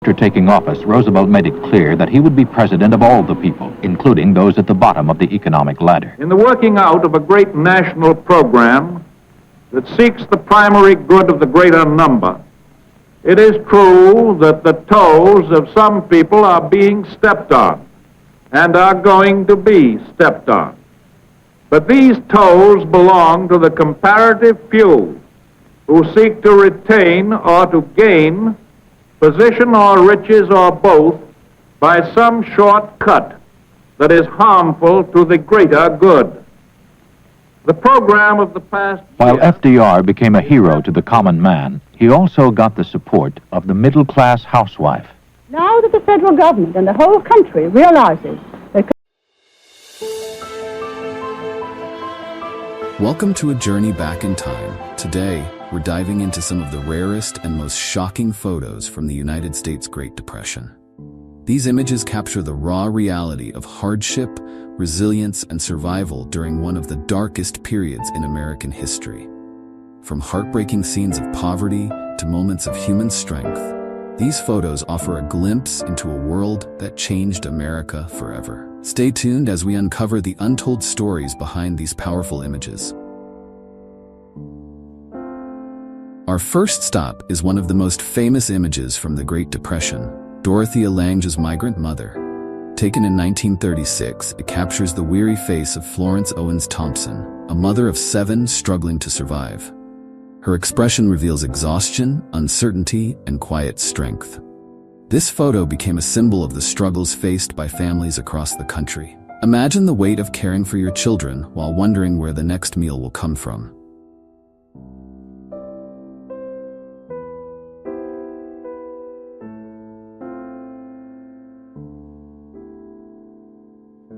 After taking office, Roosevelt made it clear that he would be president of all the people, including those at the bottom of the economic ladder. In the working out of a great national program that seeks the primary good of the greater number, it is true that the toes of some people are being stepped on and are going to be stepped on. But these toes belong to the comparative few who seek to retain or to gain position or riches or both by some shortcut that is harmful to the greater good. The program of the past While FDR became a hero to the common man, he also got the support of the middle-class housewife. Now that the federal government and the whole country realizes that... Welcome to a journey back in time. Today, we're diving into some of the rarest and most shocking photos from the United States Great Depression. These images capture the raw reality of hardship, resilience, and survival during one of the darkest periods in American history. From heartbreaking scenes of poverty to moments of human strength, these photos offer a glimpse into a world that changed America forever. Stay tuned as we uncover the untold stories behind these powerful images. Our first stop is one of the most famous images from the Great Depression, Dorothea Lange's migrant mother. Taken in 1936, it captures the weary face of Florence Owens Thompson, a mother of 7 struggling to survive. Her expression reveals exhaustion, uncertainty, and quiet strength. This photo became a symbol of the struggles faced by families across the country. Imagine the weight of caring for your children while wondering where the next meal will come from.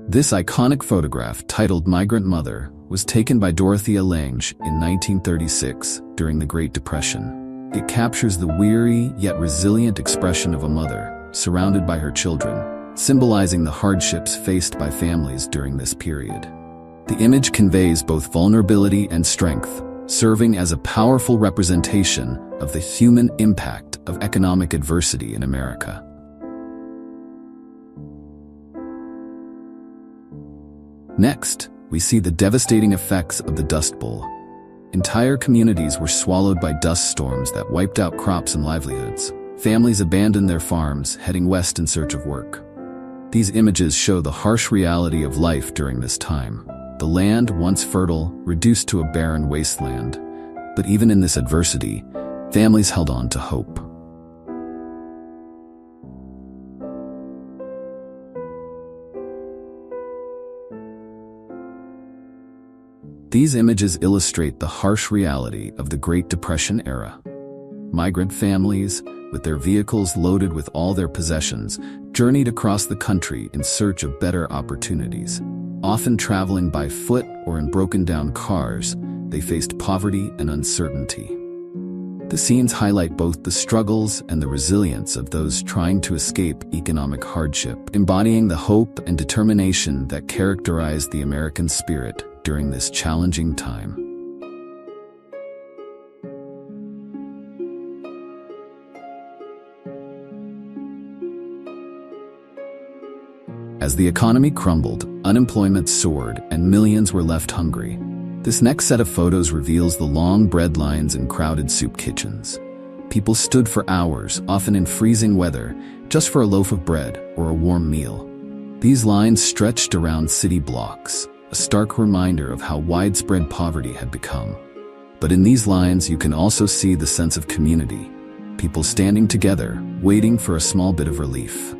This iconic photograph, titled Migrant Mother, was taken by Dorothea Lange in 1936 during the Great Depression. It captures the weary yet resilient expression of a mother surrounded by her children, symbolizing the hardships faced by families during this period. The image conveys both vulnerability and strength, serving as a powerful representation of the human impact of economic adversity in America. Next, we see the devastating effects of the Dust Bowl. Entire communities were swallowed by dust storms that wiped out crops and livelihoods. Families abandoned their farms, heading west in search of work. These images show the harsh reality of life during this time. The land, once fertile, reduced to a barren wasteland. But even in this adversity, families held on to hope. These images illustrate the harsh reality of the Great Depression era. Migrant families, with their vehicles loaded with all their possessions, journeyed across the country in search of better opportunities. Often traveling by foot or in broken-down cars, they faced poverty and uncertainty. The scenes highlight both the struggles and the resilience of those trying to escape economic hardship, embodying the hope and determination that characterized the American spirit during this challenging time. As the economy crumbled, unemployment soared, and millions were left hungry. This next set of photos reveals the long bread lines in crowded soup kitchens. People stood for hours, often in freezing weather, just for a loaf of bread or a warm meal. These lines stretched around city blocks, a stark reminder of how widespread poverty had become. But in these lines, you can also see the sense of community, people standing together, waiting for a small bit of relief.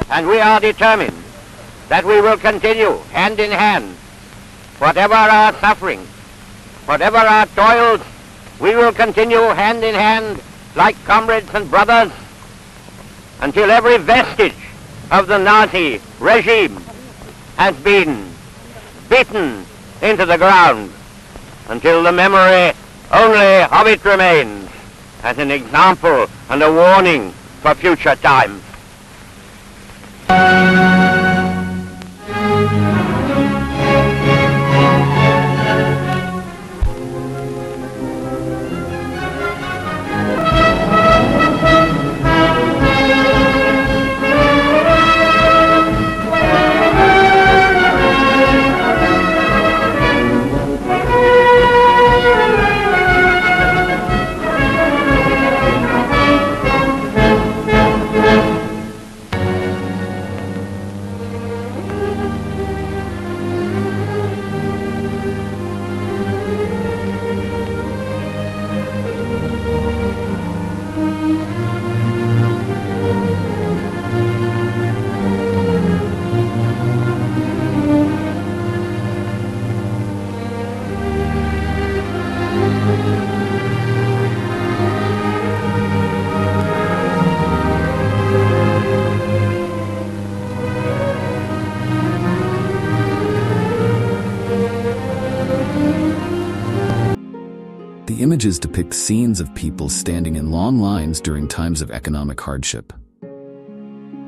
And we are determined that we will continue hand in hand. Whatever our sufferings, whatever our toils, we will continue hand in hand like comrades and brothers until every vestige of the Nazi regime has been beaten into the ground, until the memory only of it remains as an example and a warning for future times. The images depict scenes of people standing in long lines during times of economic hardship.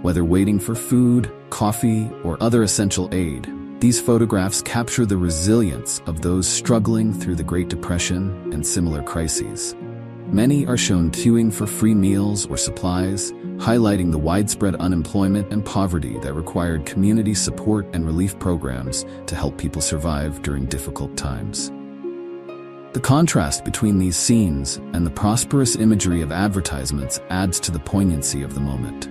Whether waiting for food, coffee, or other essential aid, these photographs capture the resilience of those struggling through the Great Depression and similar crises. Many are shown queuing for free meals or supplies, highlighting the widespread unemployment and poverty that required community support and relief programs to help people survive during difficult times. The contrast between these scenes and the prosperous imagery of advertisements adds to the poignancy of the moment.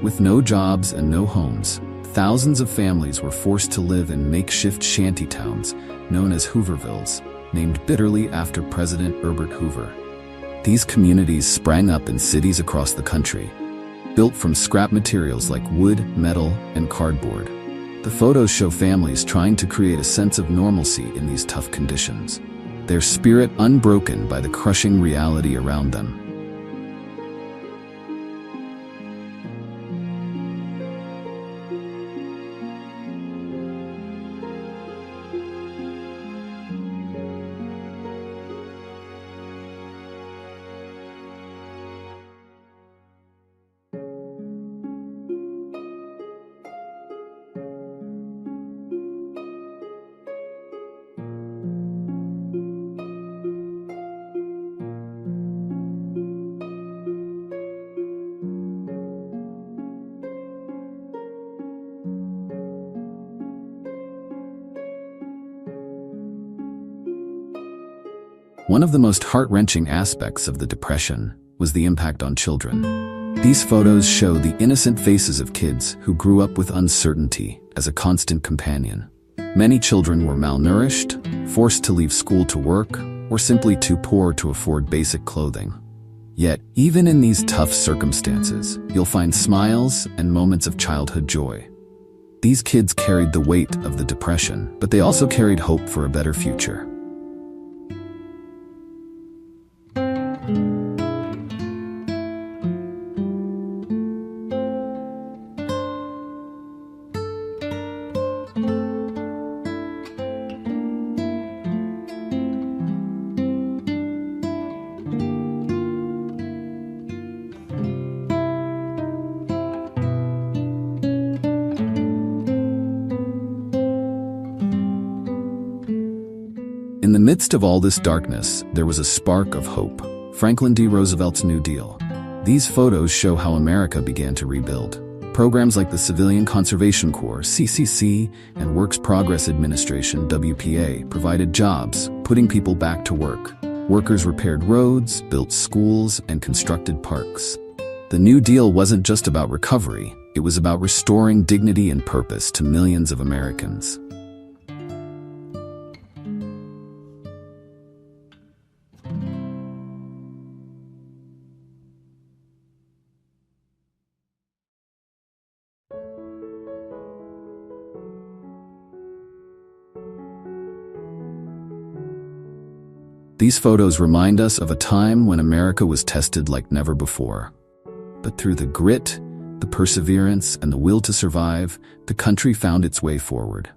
With no jobs and no homes, thousands of families were forced to live in makeshift shanty towns known as Hoovervilles, named bitterly after President Herbert Hoover. These communities sprang up in cities across the country, built from scrap materials like wood, metal, and cardboard. The photos show families trying to create a sense of normalcy in these tough conditions, their spirit unbroken by the crushing reality around them. One of the most heart-wrenching aspects of the Depression was the impact on children. These photos show the innocent faces of kids who grew up with uncertainty as a constant companion. Many children were malnourished, forced to leave school to work, or simply too poor to afford basic clothing. Yet, even in these tough circumstances, you'll find smiles and moments of childhood joy. These kids carried the weight of the Depression, but they also carried hope for a better future. In the midst of all this darkness, there was a spark of hope: Franklin D. Roosevelt's New Deal. These photos show how America began to rebuild. Programs like the Civilian Conservation Corps, CCC, and Works Progress Administration, WPA, provided jobs, putting people back to work. Workers repaired roads, built schools, and constructed parks. The New Deal wasn't just about recovery, it was about restoring dignity and purpose to millions of Americans. These photos remind us of a time when America was tested like never before. But through the grit, the perseverance, and the will to survive, the country found its way forward.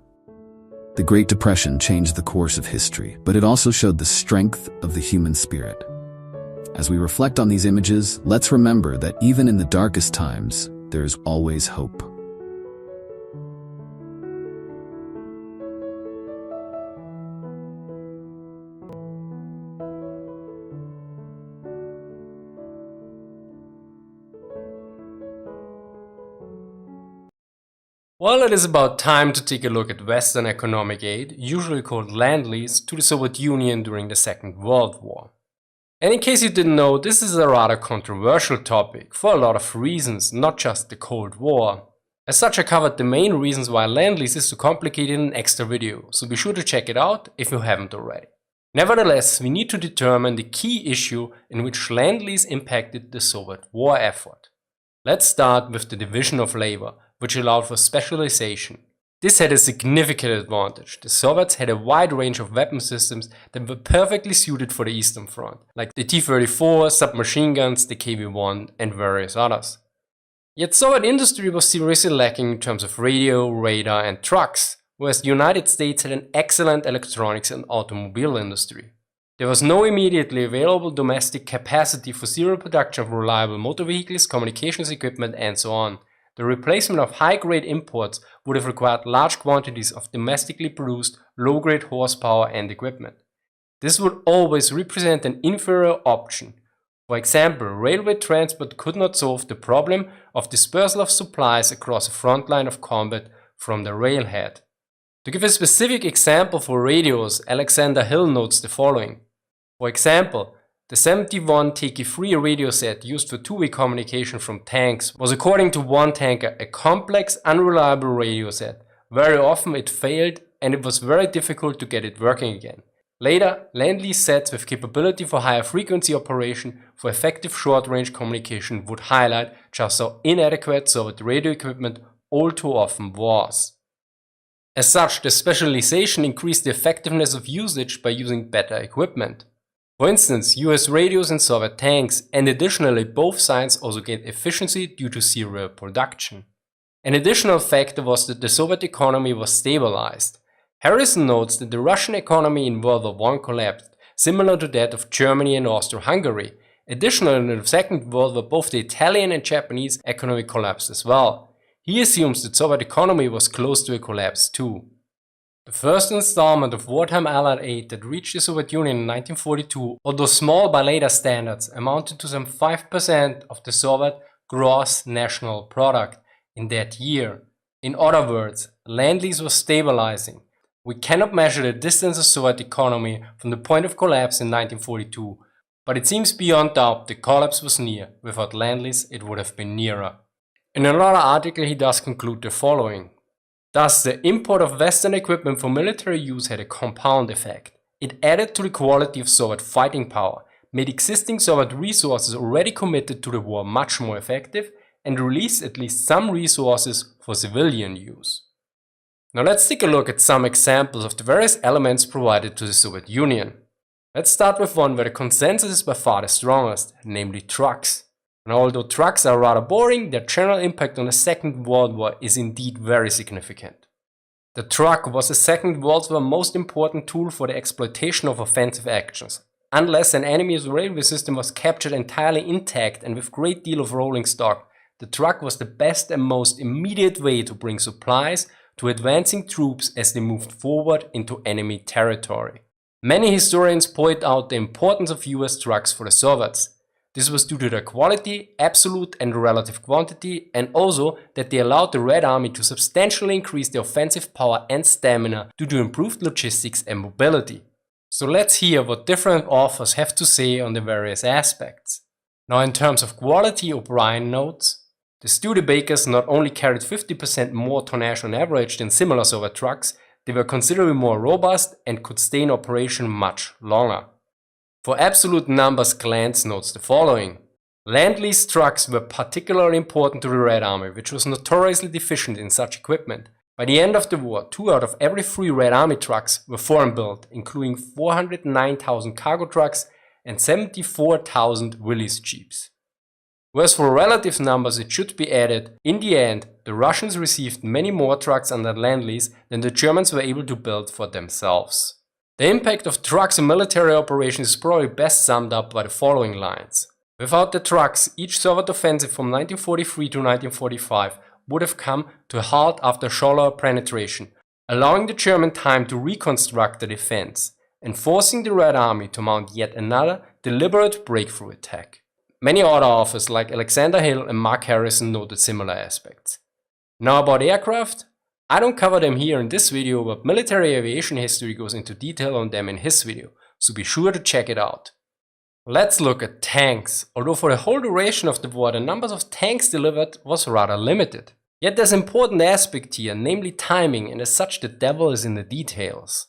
The Great Depression changed the course of history, but it also showed the strength of the human spirit. As we reflect on these images, let's remember that even in the darkest times, there is always hope. Well, it is about time to take a look at Western economic aid, usually called Lend-Lease, to the Soviet Union during the Second World War. And in case you didn't know, this is a rather controversial topic for a lot of reasons, not just the Cold War. As such, I covered the main reasons why Lend-Lease is so complicated in an extra video, so be sure to check it out if you haven't already. Nevertheless, we need to determine the key issue in which Lend-Lease impacted the Soviet war effort. Let's start with the division of labor, which allowed for specialization. This had a significant advantage. The Soviets had a wide range of weapon systems that were perfectly suited for the Eastern Front, like the T-34, submachine guns, the KV-1 and various others. Yet Soviet industry was seriously lacking in terms of radio, radar and trucks, whereas the United States had an excellent electronics and automobile industry. There was no immediately available domestic capacity for serial production of reliable motor vehicles, communications equipment and so on. The replacement of high-grade imports would have required large quantities of domestically produced low-grade horsepower and equipment. This would always represent an inferior option. For example, railway transport could not solve the problem of dispersal of supplies across a front line of combat from the railhead. To give a specific example for radios, Alexander Hill notes the following. For example, the 71 Teki-3 radio set used for two-way communication from tanks was, according to one tanker, a complex, unreliable radio set. Very often it failed and it was very difficult to get it working again. Later, Lend-Lease sets with capability for higher frequency operation for effective short-range communication would highlight just how inadequate Soviet radio equipment all too often was. As such, the specialization increased the effectiveness of usage by using better equipment. For instance, US radios and Soviet tanks, and additionally both sides also gained efficiency due to serial production. An additional factor was that the Soviet economy was stabilized. Harrison notes that the Russian economy in World War I collapsed, similar to that of Germany and Austro-Hungary. Additionally, in the Second World War both the Italian and Japanese economy collapsed as well. He assumes that Soviet economy was close to a collapse too. The first installment of wartime Allied aid that reached the Soviet Union in 1942, although small by later standards, amounted to some 5% of the Soviet gross national product in that year. In other words, Lend-Lease was stabilizing. We cannot measure the distance of Soviet economy from the point of collapse in 1942, but it seems beyond doubt the collapse was near. Without Lend-Lease, it would have been nearer. In another article, he does conclude the following. Thus, the import of Western equipment for military use had a compound effect. It added to the quality of Soviet fighting power, made existing Soviet resources already committed to the war much more effective, and released at least some resources for civilian use. Now let's take a look at some examples of the various elements provided to the Soviet Union. Let's start with one where the consensus is by far the strongest, namely trucks. And although trucks are rather boring, their general impact on the Second World War is indeed very significant. The truck was the Second World War's most important tool for the exploitation of offensive actions. Unless an enemy's railway system was captured entirely intact and with great deal of rolling stock, the truck was the best and most immediate way to bring supplies to advancing troops as they moved forward into enemy territory. Many historians point out the importance of US trucks for the Soviets. This was due to their quality, absolute and relative quantity, and also that they allowed the Red Army to substantially increase their offensive power and stamina due to improved logistics and mobility. So let's hear what different authors have to say on the various aspects. Now in terms of quality, O'Brien notes, the Studebakers not only carried 50% more tonnage on average than similar Soviet trucks, they were considerably more robust and could stay in operation much longer. For absolute numbers, Glantz notes the following. Lend-Lease trucks were particularly important to the Red Army, which was notoriously deficient in such equipment. By the end of the war, 2 out of every 3 Red Army trucks were foreign built, including 409,000 cargo trucks and 74,000 Willys Jeeps. Whereas for relative numbers it should be added, in the end, the Russians received many more trucks under Lend-Lease than the Germans were able to build for themselves. The impact of trucks in military operations is probably best summed up by the following lines. Without the trucks, each Soviet offensive from 1943 to 1945 would have come to a halt after Scholler penetration, allowing the German time to reconstruct the defense, and forcing the Red Army to mount yet another deliberate breakthrough attack. Many other authors like Alexander Hill and Mark Harrison noted similar aspects. Now about aircraft, I don't cover them here in this video, but military aviation history goes into detail on them in his video, so be sure to check it out. Let's look at tanks. Although for the whole duration of the war the numbers of tanks delivered was rather limited. Yet there's an important aspect here, namely timing, and as such the devil is in the details.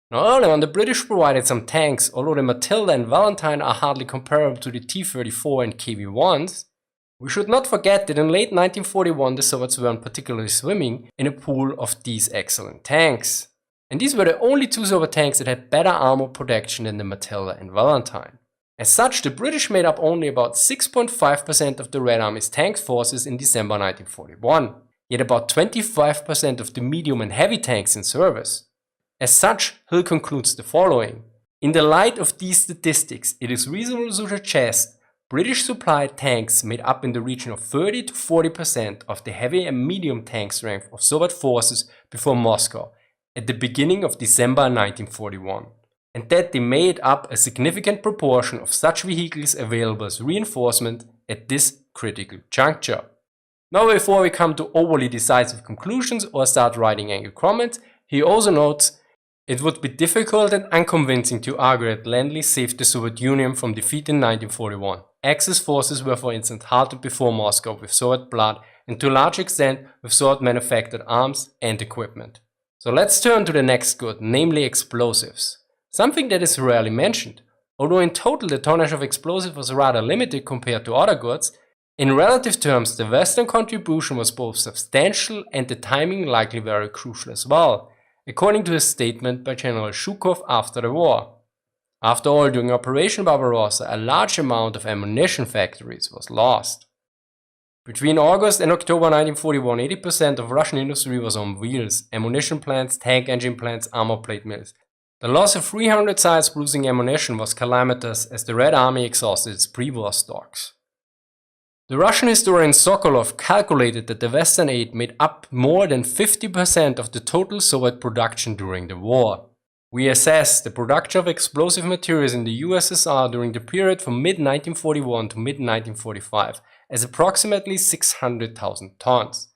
Now early on the British provided some tanks, although the Matilda and Valentine are hardly comparable to the T-34 and KV-1s. We should not forget that in late 1941 the Soviets weren't particularly swimming in a pool of these excellent tanks. And these were the only 2 Soviet tanks that had better armor protection than the Matilda and Valentine. As such, the British made up only about 6.5% of the Red Army's tank forces in December 1941, yet about 25% of the medium and heavy tanks in service. As such, Hill concludes the following. In the light of these statistics, it is reasonable to suggest British supplied tanks made up in the region of 30 to 40% of the heavy and medium tank strength of Soviet forces before Moscow at the beginning of December 1941. And that they made up a significant proportion of such vehicles available as reinforcement at this critical juncture. Now before we come to overly decisive conclusions or start writing angry comments, he also notes, it would be difficult and unconvincing to argue that Lend-Lease saved the Soviet Union from defeat in 1941. Axis forces were for instance halted before Moscow with Soviet blood and to a large extent with Soviet manufactured arms and equipment. So let's turn to the next good, namely explosives. Something that is rarely mentioned. Although in total the tonnage of explosives was rather limited compared to other goods, in relative terms the Western contribution was both substantial and the timing likely very crucial as well, according to a statement by General Zhukov after the war. After all, during Operation Barbarossa, a large amount of ammunition factories was lost. Between August and October 1941, 80% of Russian industry was on wheels, ammunition plants, tank engine plants, armor plate mills. The loss of 300 sites producing ammunition was calamitous as the Red Army exhausted its pre-war stocks. The Russian historian Sokolov calculated that the Western aid made up more than 50% of the total Soviet production during the war. We assess the production of explosive materials in the USSR during the period from mid-1941 to mid-1945 as approximately 600,000 tons.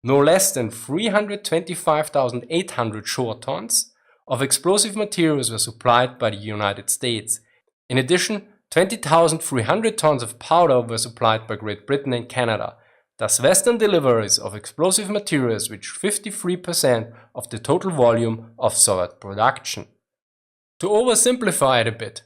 No less than 325,800 short tons of explosive materials were supplied by the United States. In addition, 20,300 tons of powder were supplied by Great Britain and Canada. Thus, Western deliveries of explosive materials reached 53% of the total volume of Soviet production. To oversimplify it a bit,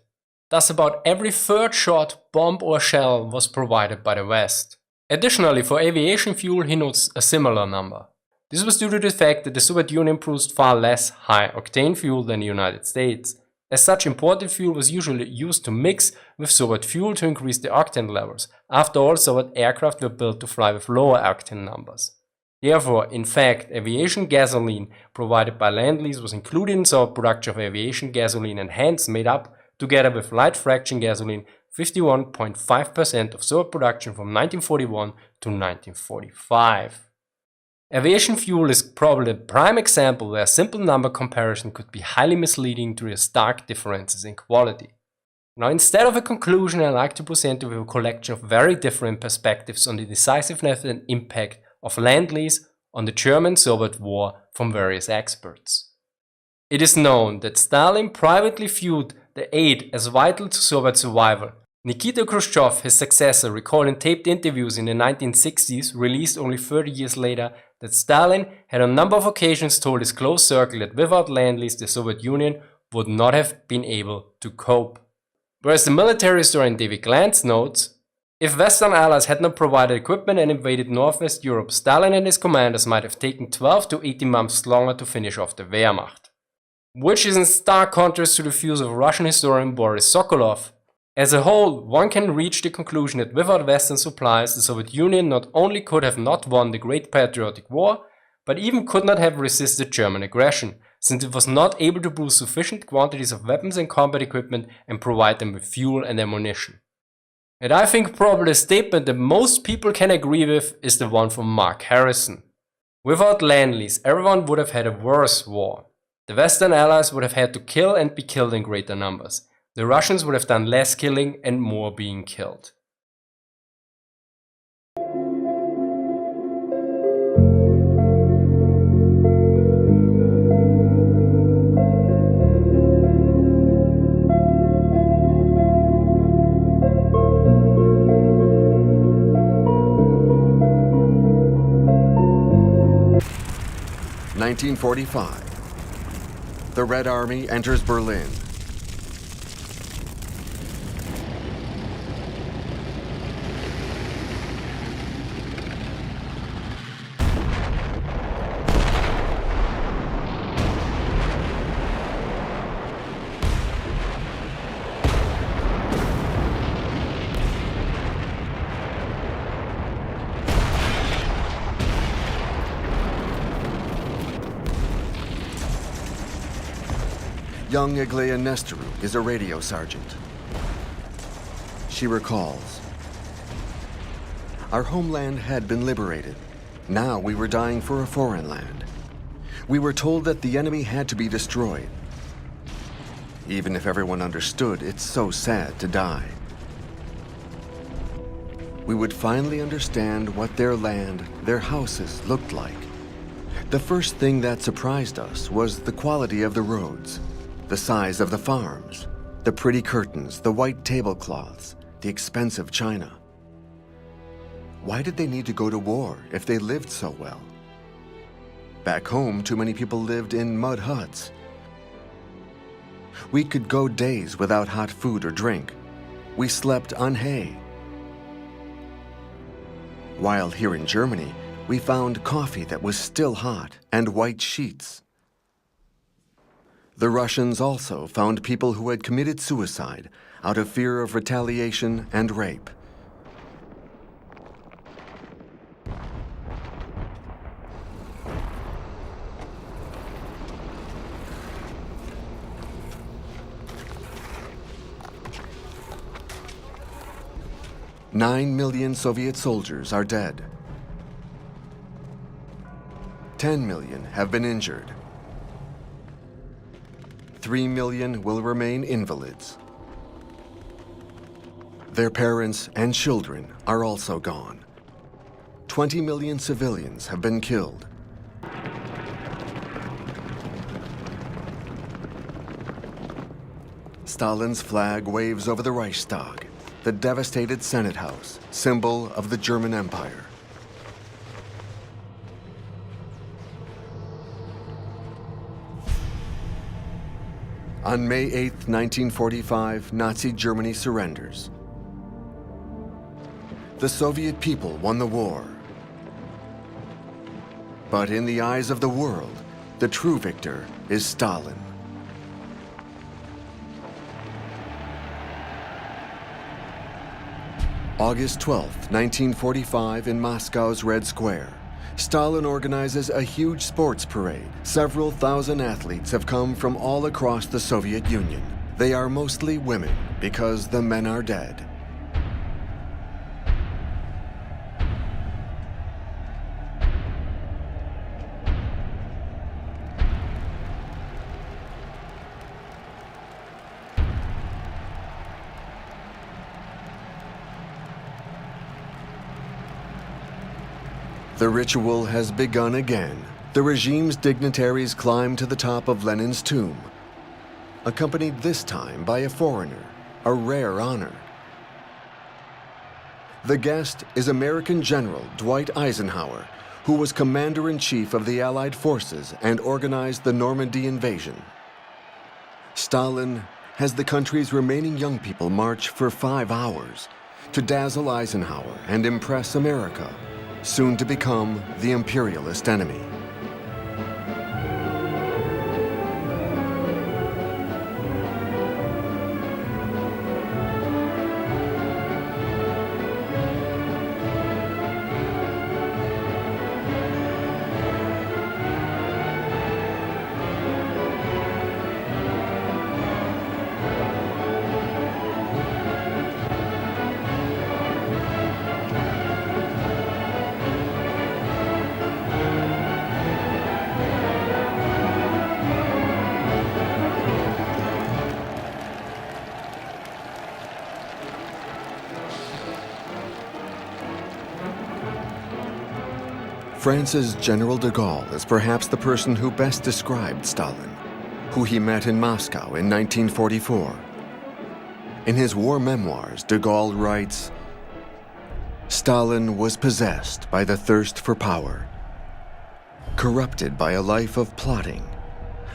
thus about every third shot, bomb or shell was provided by the West. Additionally, for aviation fuel he notes a similar number. This was due to the fact that the Soviet Union produced far less high-octane fuel than the United States. As such, imported fuel was usually used to mix with Soviet fuel to increase the octane levels. After all, Soviet aircraft were built to fly with lower octane numbers. Therefore, in fact, aviation gasoline provided by Lend-Lease was included in Soviet production of aviation gasoline and hence made up, together with light fraction gasoline, 51.5% of Soviet production from 1941 to 1945. Aviation fuel is probably the prime example where a simple number comparison could be highly misleading due to stark differences in quality. Now, instead of a conclusion, I like to present you with a collection of very different perspectives on the decisiveness and impact of Lend-Lease on the German-Soviet war from various experts. It is known that Stalin privately viewed the aid as vital to Soviet survival, Nikita Khrushchev, his successor, recalled in taped interviews in the 1960s, released only 30 years later, that Stalin had on a number of occasions told his close circle that without Lend-Lease the Soviet Union would not have been able to cope. Whereas the military historian David Glantz notes, if Western allies had not provided equipment and invaded Northwest Europe, Stalin and his commanders might have taken 12 to 18 months longer to finish off the Wehrmacht. Which is in stark contrast to the views of Russian historian Boris Sokolov. As a whole, one can reach the conclusion that without Western supplies, the Soviet Union not only could have not won the Great Patriotic War, but even could not have resisted German aggression, since it was not able to produce sufficient quantities of weapons and combat equipment and provide them with fuel and ammunition. And I think probably the statement that most people can agree with is the one from Mark Harrison. Without Lend-Lease, everyone would have had a worse war. The Western allies would have had to kill and be killed in greater numbers. The Russians would have done less killing and more being killed. (1945). The Red Army enters Berlin. Young Aglaia Nestoruk is a radio sergeant. She recalls, "Our homeland had been liberated. Now we were dying for a foreign land. We were told that the enemy had to be destroyed. Even if everyone understood, it's so sad to die. We would finally understand what their land, their houses looked like. The first thing that surprised us was the quality of the roads. The size of the farms, the pretty curtains, the white tablecloths, the expensive china. Why did they need to go to war if they lived so well? Back home, too many people lived in mud huts. We could go days without hot food or drink. We slept on hay. While here in Germany, we found coffee that was still hot and white sheets. The Russians also found people who had committed suicide out of fear of retaliation and rape. Nine million Soviet soldiers are dead. 10 million have been injured. 3 million will remain invalids. Their parents and children are also gone. 20 million civilians have been killed. Stalin's flag waves over the Reichstag, the devastated Senate House, symbol of the German Empire. On May 8, 1945, Nazi Germany surrenders. The Soviet people won the war. But in the eyes of the world, the true victor is Stalin. August 12, 1945, in Moscow's Red Square, Stalin organizes a huge sports parade. Several thousand athletes have come from all across the Soviet Union. They are mostly women because the men are dead. The ritual has begun again. The regime's dignitaries climb to the top of Lenin's tomb, accompanied this time by a foreigner, a rare honor. The guest is American General Dwight Eisenhower, who was Commander-in-Chief of the Allied forces and organized the Normandy invasion. Stalin has the country's remaining young people march for 5 hours to dazzle Eisenhower and impress America, soon to become the imperialist enemy. France's General de Gaulle is perhaps the person who best described Stalin, who he met in Moscow in 1944. In his war memoirs, de Gaulle writes, "Stalin was possessed by the thirst for power, corrupted by a life of plotting,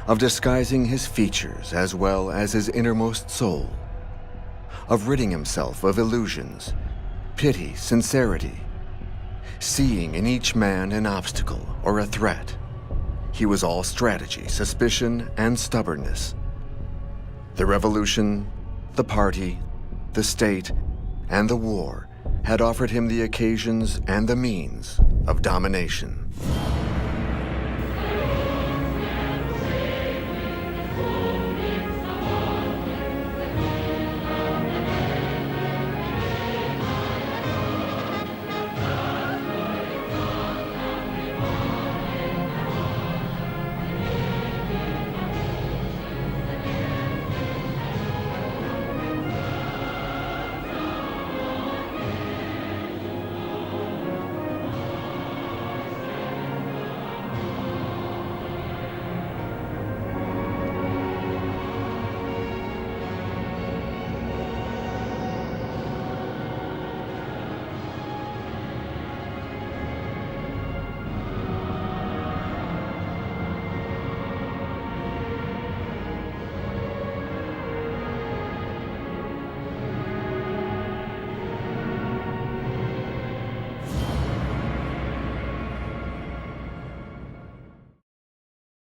of disguising his features as well as his innermost soul, of ridding himself of illusions, pity, sincerity, seeing in each man an obstacle or a threat. He was all strategy, suspicion, and stubbornness. The revolution, the party, the state, and the war had offered him the occasions and the means of domination."